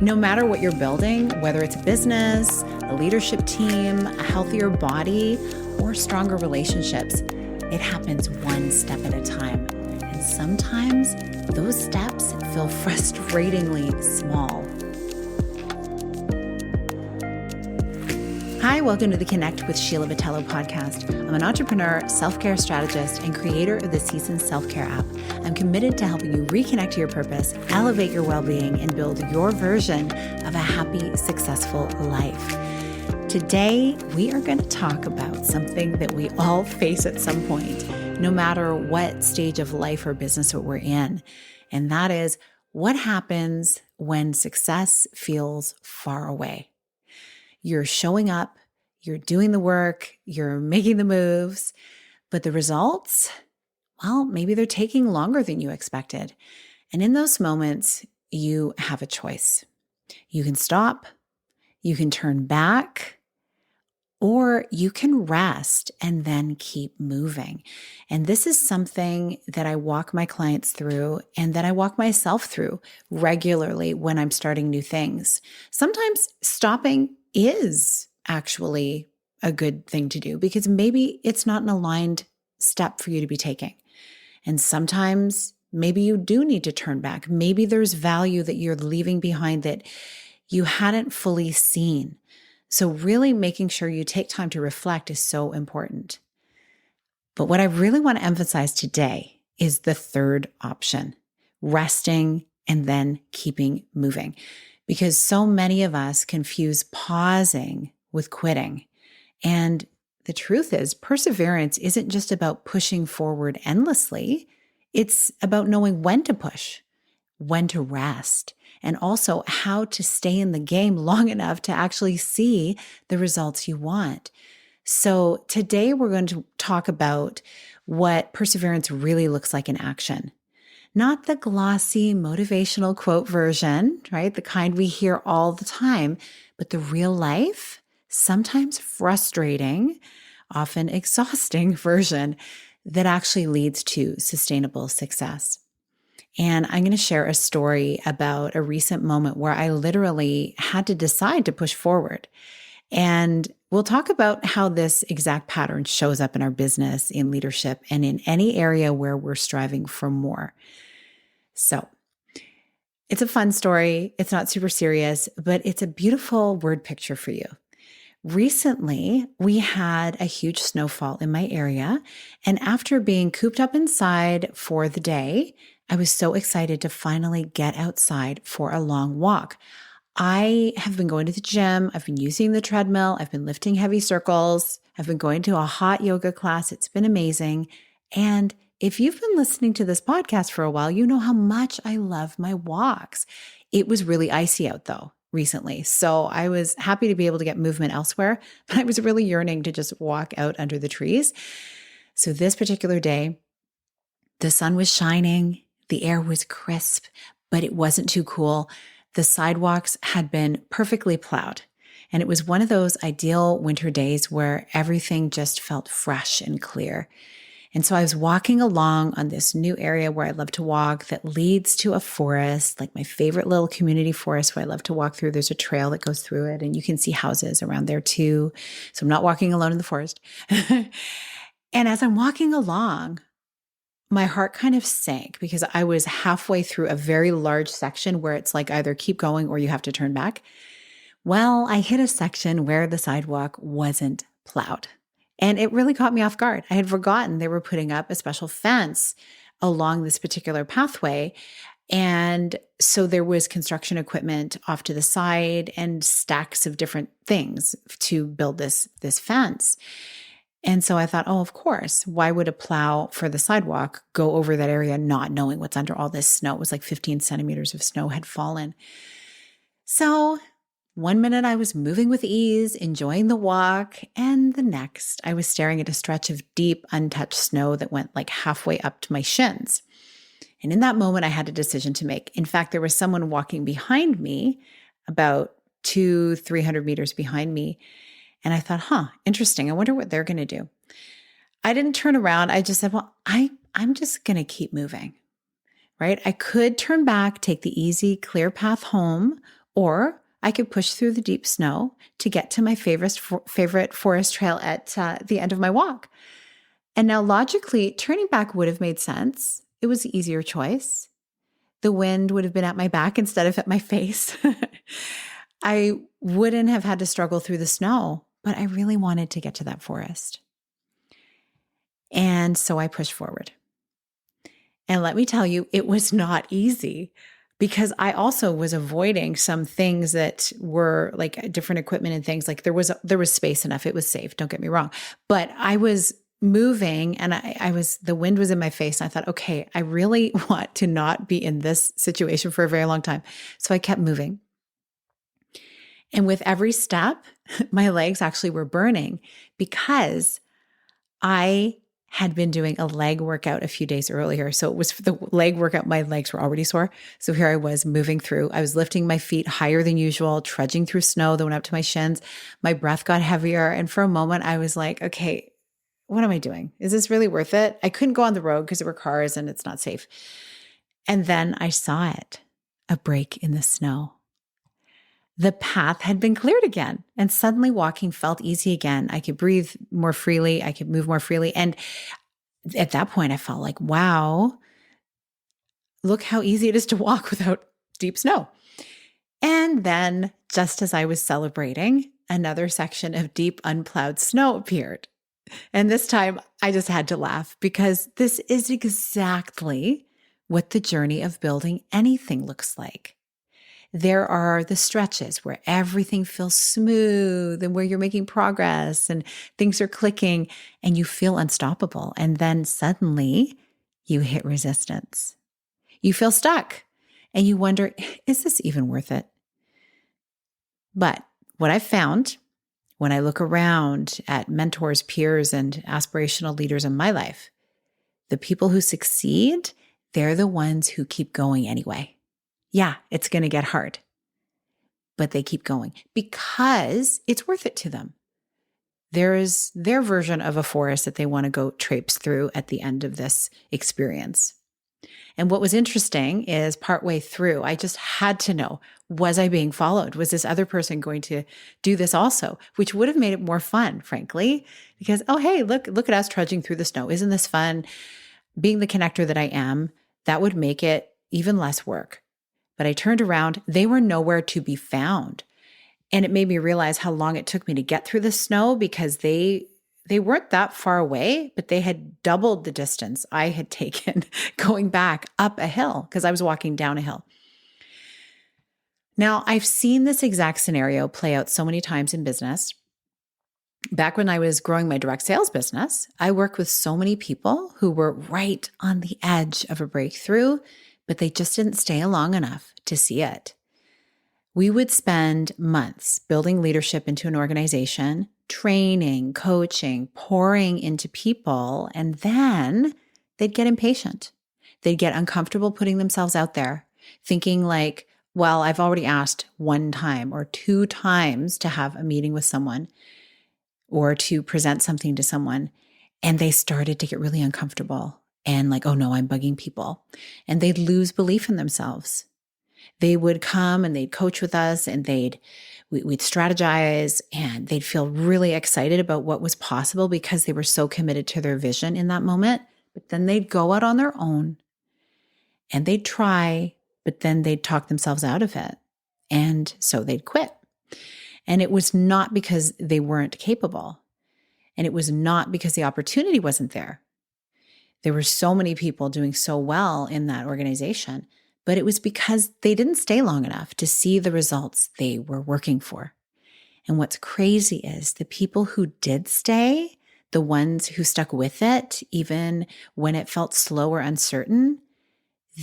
No matter what you're building, whether it's a business, a leadership team, a healthier body, or stronger relationships, it happens one step at a time. And sometimes those steps feel frustratingly small. Hi, welcome to the Connect with Sheila Vitello podcast. I'm an entrepreneur, self-care strategist, and creator of the Seasons Self-Care app. I'm committed to helping you reconnect to your purpose, elevate your well-being, and build your version of a happy, successful life. Today, we are going to talk about something that we all face at some point, no matter what stage of life or business that we're in. And that is, what happens when success feels far away? You're showing up, you're doing the work, you're making the moves, but the results, well, maybe they're taking longer than you expected. And in those moments, you have a choice. You can stop, you can turn back, or you can rest and then keep moving. And this is something that I walk my clients through and that I walk myself through regularly when I'm starting new things. Sometimes stopping is actually a good thing to do because maybe it's not an aligned step for you to be taking. And sometimes maybe you do need to turn back. Maybe there's value that you're leaving behind that you hadn't fully seen. So really making sure you take time to reflect is so important. But what I really want to emphasize today is the third option, resting and then keeping moving. Because so many of us confuse pausing with quitting. And the truth is, perseverance isn't just about pushing forward endlessly. It's about knowing when to push, when to rest, and also how to stay in the game long enough to actually see the results you want. So today we're going to talk about what perseverance really looks like in action. Not the glossy motivational quote version, right? The kind we hear all the time, but the real life, sometimes frustrating, often exhausting version that actually leads to sustainable success. And I'm going to share a story about a recent moment where I literally had to decide to push forward. And we'll talk about how this exact pattern shows up in our business, in leadership, and in any area where we're striving for more. So it's a fun story. It's not super serious, but it's a beautiful word picture for you. Recently, we had a huge snowfall in my area, and after being cooped up inside for the day, I was so excited to finally get outside for a long walk. I have been going to the gym. I've been using the treadmill. I've been lifting heavy circles. I've been going to a hot yoga class. It's been amazing. And if you've been listening to this podcast for a while, you know how much I love my walks. It was really icy out though recently. So I was happy to be able to get movement elsewhere, but I was really yearning to just walk out under the trees. So this particular day, the sun was shining, the air was crisp, but it wasn't too cool. The sidewalks had been perfectly plowed. And it was one of those ideal winter days where everything just felt fresh and clear. And so I was walking along on this new area where I love to walk that leads to a forest, like my favorite little community forest where I love to walk through. There's a trail that goes through it, and you can see houses around there too. So I'm not walking alone in the forest. And as I'm walking along, my heart kind of sank because I was halfway through a very large section where it's like either keep going or you have to turn back. Well, I hit a section where the sidewalk wasn't plowed. And it really caught me off guard. I had forgotten they were putting up a special fence along this particular pathway. And so there was construction equipment off to the side and stacks of different things to build this fence. And so I thought, oh, of course, why would a plow for the sidewalk go over that area not knowing what's under all this snow? It was like 15 centimeters of snow had fallen. So one minute I was moving with ease, enjoying the walk, and the next I was staring at a stretch of deep, untouched snow that went like halfway up to my shins. And in that moment, I had a decision to make. In fact, there was someone walking behind me, about 200-300 meters behind me. And I thought, interesting. I wonder what they're going to do. I didn't turn around. I just said, well, I'm just going to keep moving, right? I could turn back, take the easy, clear path home, or I could push through the deep snow to get to my favorite forest trail at the end of my walk. And now logically, turning back would have made sense. It was the easier choice. The wind would have been at my back instead of at my face. I wouldn't have had to struggle through the snow, but I really wanted to get to that forest. And so I pushed forward. And let me tell you, it was not easy because I also was avoiding some things that were like different equipment and things. Like there was space enough. It was safe. Don't get me wrong. But I was moving and the wind was in my face. And I thought, okay, I really want to not be in this situation for a very long time. So I kept moving. And with every step, my legs actually were burning because I had been doing a leg workout a few days earlier. So it was for the leg workout. My legs were already sore. So here I was moving through. I was lifting my feet higher than usual, trudging through snow that went up to my shins. My breath got heavier. And for a moment, I was like, okay, what am I doing? Is this really worth it? I couldn't go on the road because there were cars and it's not safe. And then I saw it, a break in the snow. The path had been cleared again, and suddenly walking felt easy again. I could breathe more freely. I could move more freely. And at that point, I felt like, wow, look how easy it is to walk without deep snow. And then, just as I was celebrating, another section of deep, unplowed snow appeared. And this time, I just had to laugh because this is exactly what the journey of building anything looks like. There are the stretches where everything feels smooth and where you're making progress and things are clicking and you feel unstoppable. And then suddenly you hit resistance. You feel stuck and you wonder, is this even worth it? But what I've found when I look around at mentors, peers, and aspirational leaders in my life, the people who succeed, they're the ones who keep going anyway. Yeah, it's going to get hard, but they keep going because it's worth it to them. There's their version of a forest that they want to go traipse through at the end of this experience. And what was interesting is partway through, I just had to know, was I being followed? Was this other person going to do this also? Which would have made it more fun, frankly, because, oh, hey, look at us trudging through the snow. Isn't this fun? Being the connector that I am, that would make it even less work. But I turned around, they were nowhere to be found. And it made me realize how long it took me to get through the snow because they weren't that far away, but they had doubled the distance I had taken going back up a hill because I was walking down a hill. Now, I've seen this exact scenario play out so many times in business. Back when I was growing my direct sales business, I worked with so many people who were right on the edge of a breakthrough, but they just didn't stay long enough to see it. We would spend months building leadership into an organization, training, coaching, pouring into people, and then they'd get impatient. They'd get uncomfortable putting themselves out there, thinking like, well, I've already asked 1 time or 2 times to have a meeting with someone or to present something to someone, and they started to get really uncomfortable. And like, oh no, I'm bugging people. And they'd lose belief in themselves. They would come and they'd coach with us and we'd strategize and they'd feel really excited about what was possible because they were so committed to their vision in that moment. But then they'd go out on their own and they'd try, but then they'd talk themselves out of it. And so they'd quit. And it was not because they weren't capable. And it was not because the opportunity wasn't there. There were so many people doing so well in that organization, but it was because they didn't stay long enough to see the results they were working for. And what's crazy is the people who did stay, the ones who stuck with it, even when it felt slow or uncertain,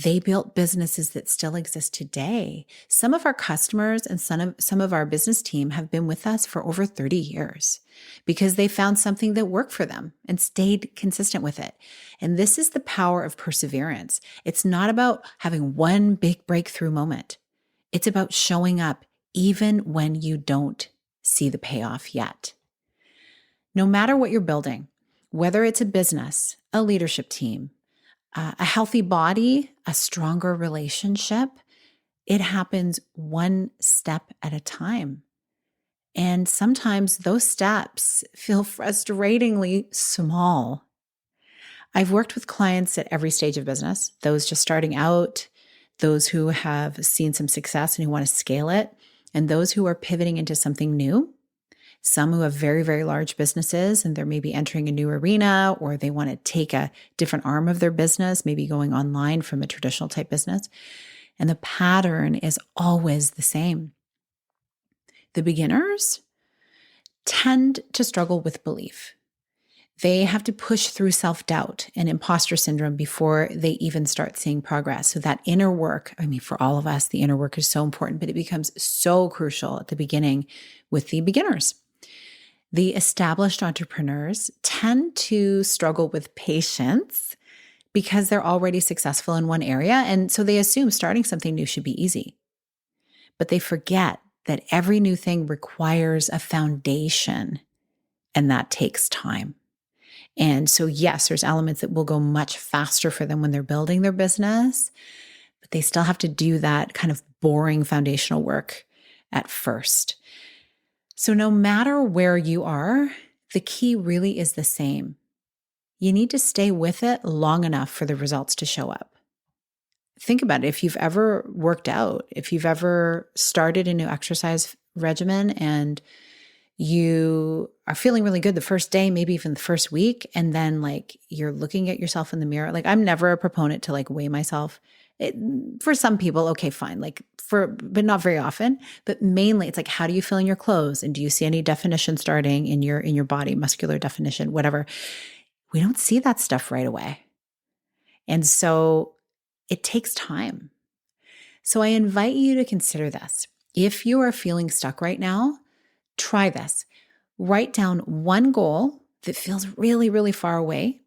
they built businesses that still exist today. Some of our customers and some of our business team have been with us for over 30 years because they found something that worked for them and stayed consistent with it. And this is the power of perseverance. It's not about having one big breakthrough moment. It's about showing up even when you don't see the payoff yet. No matter what you're building, whether it's a business, a leadership team, a healthy body, a stronger relationship, It happens one step at a time. And sometimes those steps feel frustratingly small. I've worked with clients at every stage of business, those just starting out, those who have seen some success and who want to scale it, and those who are pivoting into something new. Some who have very, very large businesses and they're maybe entering a new arena, or they want to take a different arm of their business, maybe going online from a traditional type business. And the pattern is always the same. The beginners tend to struggle with belief. They have to push through self-doubt and imposter syndrome before they even start seeing progress. So that inner work, for all of us, the inner work is so important, but it becomes so crucial at the beginning with the beginners. The established entrepreneurs tend to struggle with patience because they're already successful in one area. And so they assume starting something new should be easy. But they forget that every new thing requires a foundation, and that takes time. And so, yes, there's elements that will go much faster for them when they're building their business, but they still have to do that kind of boring foundational work at first. So no matter where you are, the key really is the same. You need to stay with it long enough for the results to show up. Think about it. If you've ever worked out, if you've ever started a new exercise regimen and you are feeling really good the first day, but even the first week, and then you're looking at yourself in the mirror. I'm never a proponent to weigh myself. For some people, okay, fine. But not very often. But mainly, it's how do you feel in your clothes, and do you see any definition starting in your body, muscular definition, whatever. We don't see that stuff right away, and so it takes time. So I invite you to consider this. If you are feeling stuck right now, try this. Write down one goal that feels really, really far away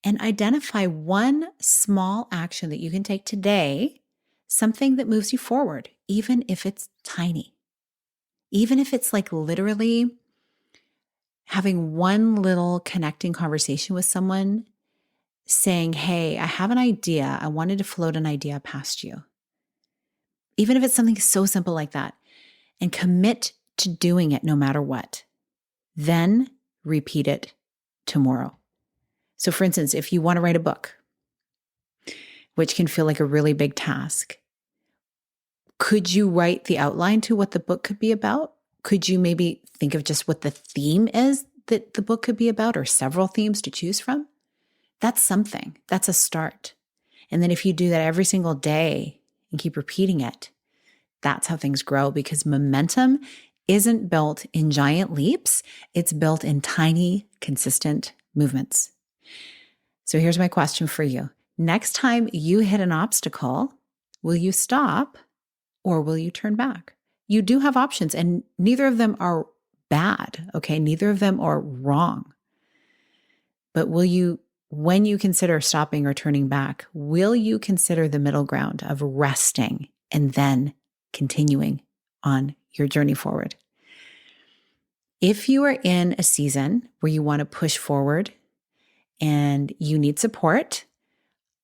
and identify one small action that you can take today, something that moves you forward, even if it's tiny. Even if it's literally having one little connecting conversation with someone saying, hey, I have an idea. I wanted to float an idea past you. Even if it's something so simple like that, and commit to doing it no matter what. Then repeat it tomorrow. So for instance, if you want to write a book, which can feel like a really big task, could you write the outline to what the book could be about? Could you maybe think of just what the theme is that the book could be about, or several themes to choose from? That's something. That's a start. And then if you do that every single day and keep repeating it, that's how things grow, because momentum isn't built in giant leaps. It's built in tiny, consistent movements. So here's my question for you. Next time you hit an obstacle, will you stop or will you turn back? You do have options, and neither of them are bad, okay? Neither of them are wrong. But when you consider stopping or turning back, will you consider the middle ground of resting and then continuing on your journey forward? If you are in a season where you want to push forward and you need support,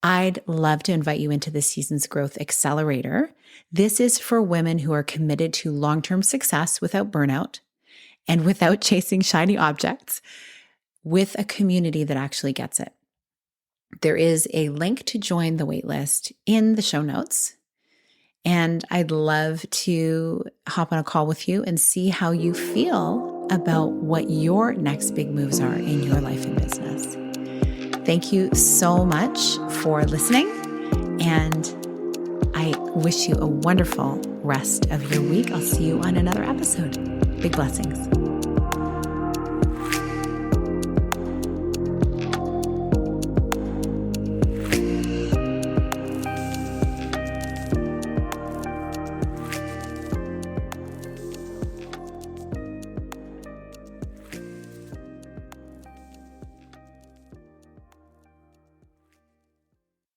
I'd love to invite you into this season's Growth Accelerator. This is for women who are committed to long-term success without burnout and without chasing shiny objects, with a community that actually gets it. There is a link to join the waitlist in the show notes. And I'd love to hop on a call with you and see how you feel about what your next big moves are in your life and business. Thank you so much for listening, and I wish you a wonderful rest of your week. I'll see you on another episode. Big blessings.